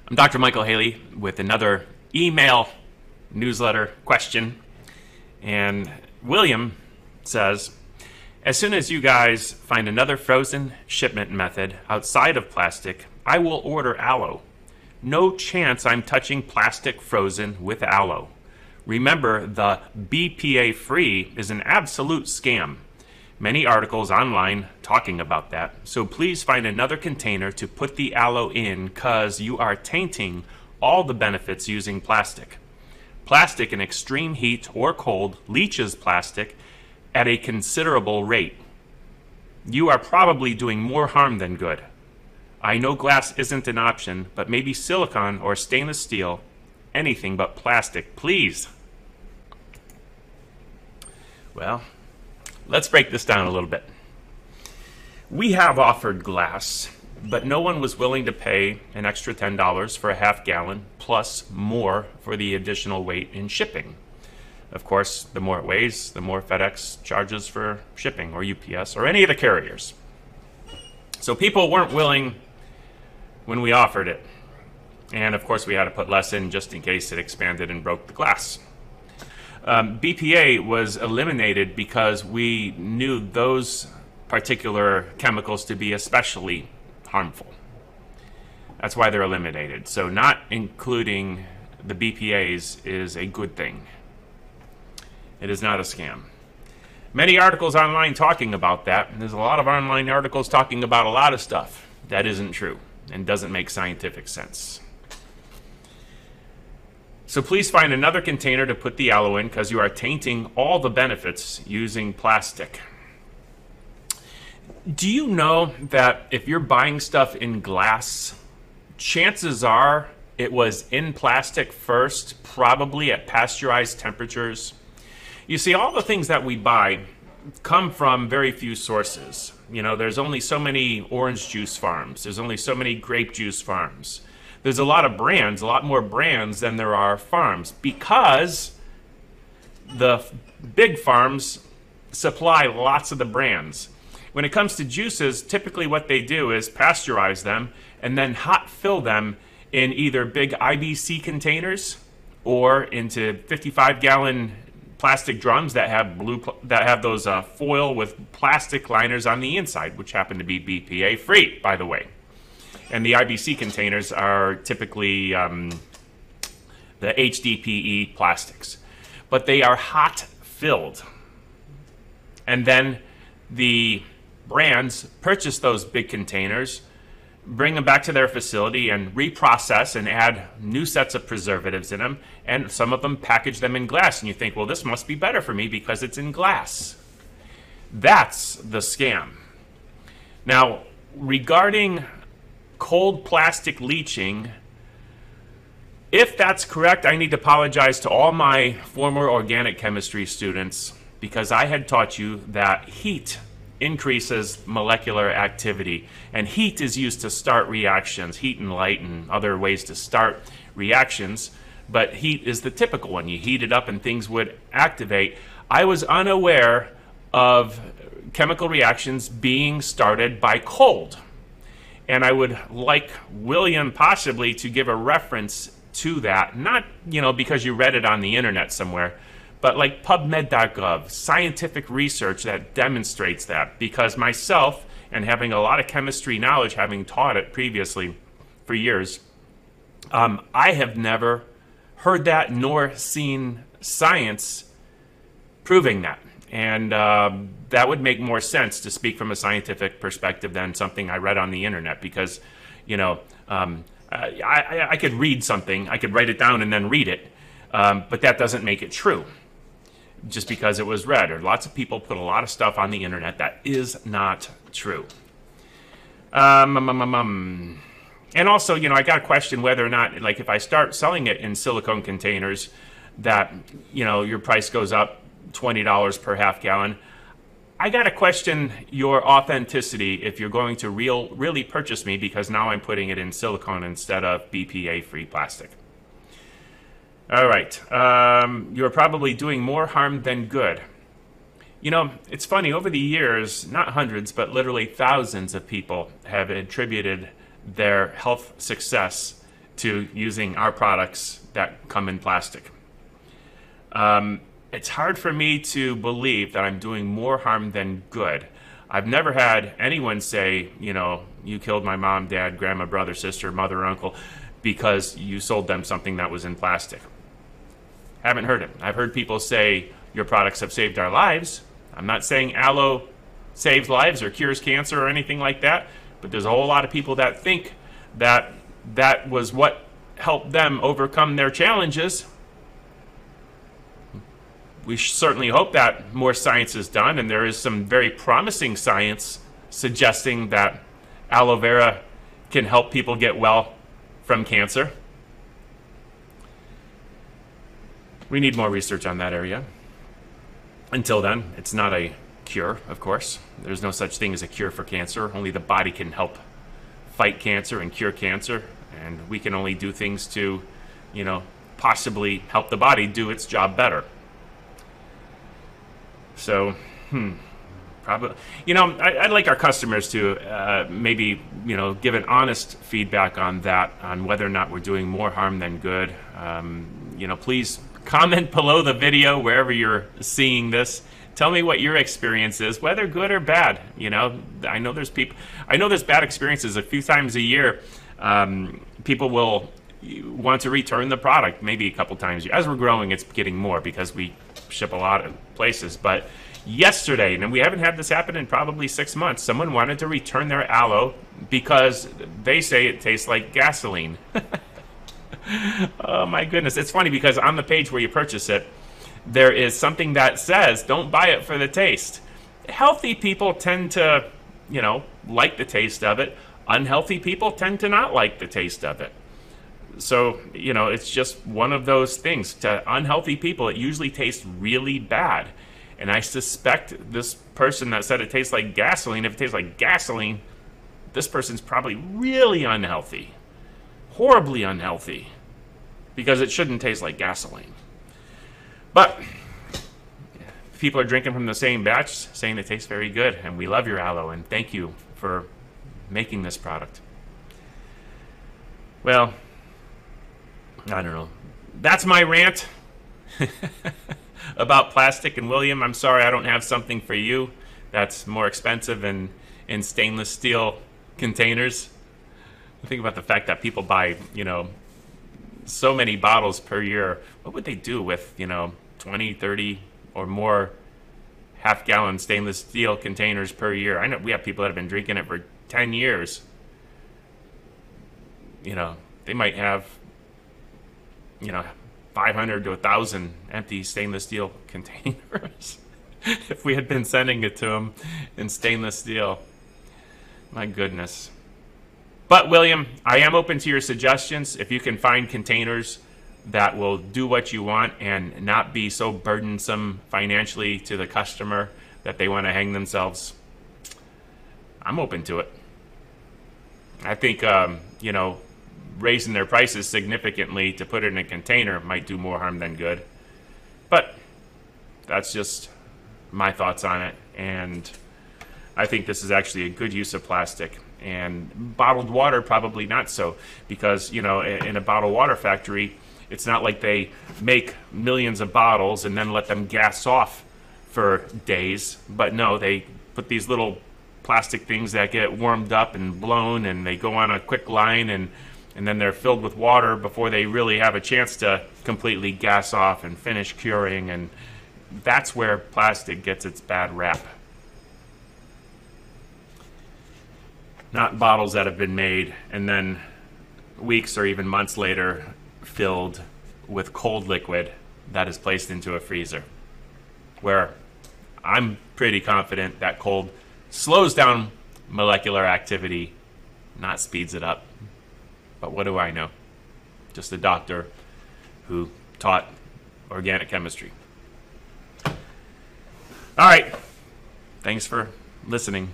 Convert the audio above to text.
I'm Dr. Michael Haley with another email newsletter question. And William says, as soon as you guys find another frozen shipment method outside of plastic, I will order aloe. No chance I'm touching plastic frozen with aloe. Remember, the BPA free is an absolute scam. Many articles online talking about that, so please find another container to put the aloe in, cause you are tainting all the benefits using plastic. Plastic in extreme heat or cold leaches plastic at a considerable rate. You are probably doing more harm than good. I know glass isn't an option, but maybe silicone or stainless steel, anything but plastic, please. Well, let's break this down a little bit. We have offered glass, but no one was willing to pay an extra $10 for a half gallon, plus more for the additional weight in shipping. Of course, the more it weighs, the more FedEx charges for shipping, or UPS, or any of the carriers. So people weren't willing when we offered it. And of course, we had to put less in just in case it expanded and broke the glass. BPA was eliminated because we knew those particular chemicals to be especially harmful. That's why they're eliminated. So not including the BPAs is a good thing. It is not a scam. Many articles online talking about that, and there's a lot of online articles talking about a lot of stuff that isn't true and doesn't make scientific sense. So please find another container to put the aloe in, because you are tainting all the benefits using plastic. Do you know that if you're buying stuff in glass, chances are it was in plastic first, probably at pasteurized temperatures? You see, all the things that we buy come from very few sources. You know, there's only so many orange juice farms. There's only so many grape juice farms. There's a lot of brands, a lot more brands than there are farms, because the big farms supply lots of the brands. When it comes to juices, typically what they do is pasteurize them and then hot fill them in either big IBC containers or into 55-gallon plastic drums that have those foil with plastic liners on the inside, which happen to be BPA free, by the way. And the IBC containers are typically the HDPE plastics. But they are hot filled. And then the brands purchase those big containers, bring them back to their facility and reprocess and add new sets of preservatives in them. And some of them package them in glass. And you think, well, this must be better for me because it's in glass. That's the scam. Now, regarding cold plastic leaching, if that's correct, I need to apologize to all my former organic chemistry students, because I had taught you that heat increases molecular activity, and heat is used to start reactions, heat and light and other ways to start reactions, but heat is the typical one. You heat it up and things would activate. I was unaware of chemical reactions being started by cold. And I would like William possibly to give a reference to that, not, because you read it on the internet somewhere, but like PubMed.gov, scientific research that demonstrates that. Because myself, and having a lot of chemistry knowledge, having taught it previously for years, I have never heard that nor seen science proving that. And that would make more sense to speak from a scientific perspective than something I read on the internet, because, I could read something, I could write it down and then read it, but that doesn't make it true just because it was read. Or lots of people put a lot of stuff on the internet that is not true. And also, I got to question whether or not, like, if I start selling it in silicone containers, that, your price goes up $20 per half gallon. I got to question your authenticity if you're going to really purchase me, because now I'm putting it in silicone instead of BPA-free plastic. All right. You're probably doing more harm than good. It's funny, over the years, not hundreds, but literally thousands of people have attributed their health success to using our products that come in plastic. It's hard for me to believe that I'm doing more harm than good. I've never had anyone say, you know, you killed my mom, dad, grandma, brother, sister, mother, uncle because you sold them something that was in plastic. Haven't heard it. I've heard people say your products have saved our lives. I'm not saying aloe saves lives or cures cancer or anything like that, but there's a whole lot of people that think that that was what helped them overcome their challenges. We certainly hope that more science is done, and there is some very promising science suggesting that aloe vera can help people get well from cancer. We need more research on that area. Until then, it's not a cure, of course. There's no such thing as a cure for cancer. Only the body can help fight cancer and cure cancer, and we can only do things to, you know, possibly help the body do its job better. So, probably, you know, I'd like our customers to maybe, you know, give an honest feedback on that, on whether or not we're doing more harm than good. You know, please comment below the video wherever you're seeing this. Tell me what your experience is, whether good or bad. You know, I know there's bad experiences a few times a year. People will want to return the product maybe a couple times. As we're growing, it's getting more because we ship a lot of places. But yesterday, and we haven't had this happen in probably 6 months, someone wanted to return their aloe because they say it tastes like gasoline. Oh my goodness. It's funny because on the page where you purchase it, there is something that says, don't buy it for the taste. Healthy people tend to, you know, like the taste of it. Unhealthy people tend to not like the taste of it. So, you know, it's just one of those things. To unhealthy people, it usually tastes really bad. And I suspect this person that said it tastes like gasoline, if it tastes like gasoline, this person's probably really unhealthy. Horribly unhealthy. Because it shouldn't taste like gasoline. But people are drinking from the same batch, saying it tastes very good, and we love your aloe, and thank you for making this product. Well, I don't know. That's my rant about plastic. And William, I'm sorry I don't have something for you that's more expensive and in stainless steel containers. Think about the fact that people buy, you know, so many bottles per year. What would they do with, you know, 20, 30 or more half-gallon stainless steel containers per year? I know we have people that have been drinking it for 10 years. You know, they might have, you know, 500 to 1,000 empty stainless steel containers if we had been sending it to them in stainless steel. My goodness. But William, I am open to your suggestions. If you can find containers that will do what you want and not be so burdensome financially to the customer that they want to hang themselves, I'm open to it. I think, you know, raising their prices significantly to put it in a container might do more harm than good. But that's just my thoughts on it. And I think this is actually a good use of plastic. And bottled water, probably not so, because, you know, in a bottled water factory, it's not like they make millions of bottles and then let them gas off for days. But no, they put these little plastic things that get warmed up and blown, and they go on a quick line, and then they're filled with water before they really have a chance to completely gas off and finish curing. And that's where plastic gets its bad rap. Not bottles that have been made and then weeks or even months later filled with cold liquid that is placed into a freezer, where I'm pretty confident that cold slows down molecular activity, not speeds it up. But what do I know? Just a doctor who taught organic chemistry. All right. Thanks for listening.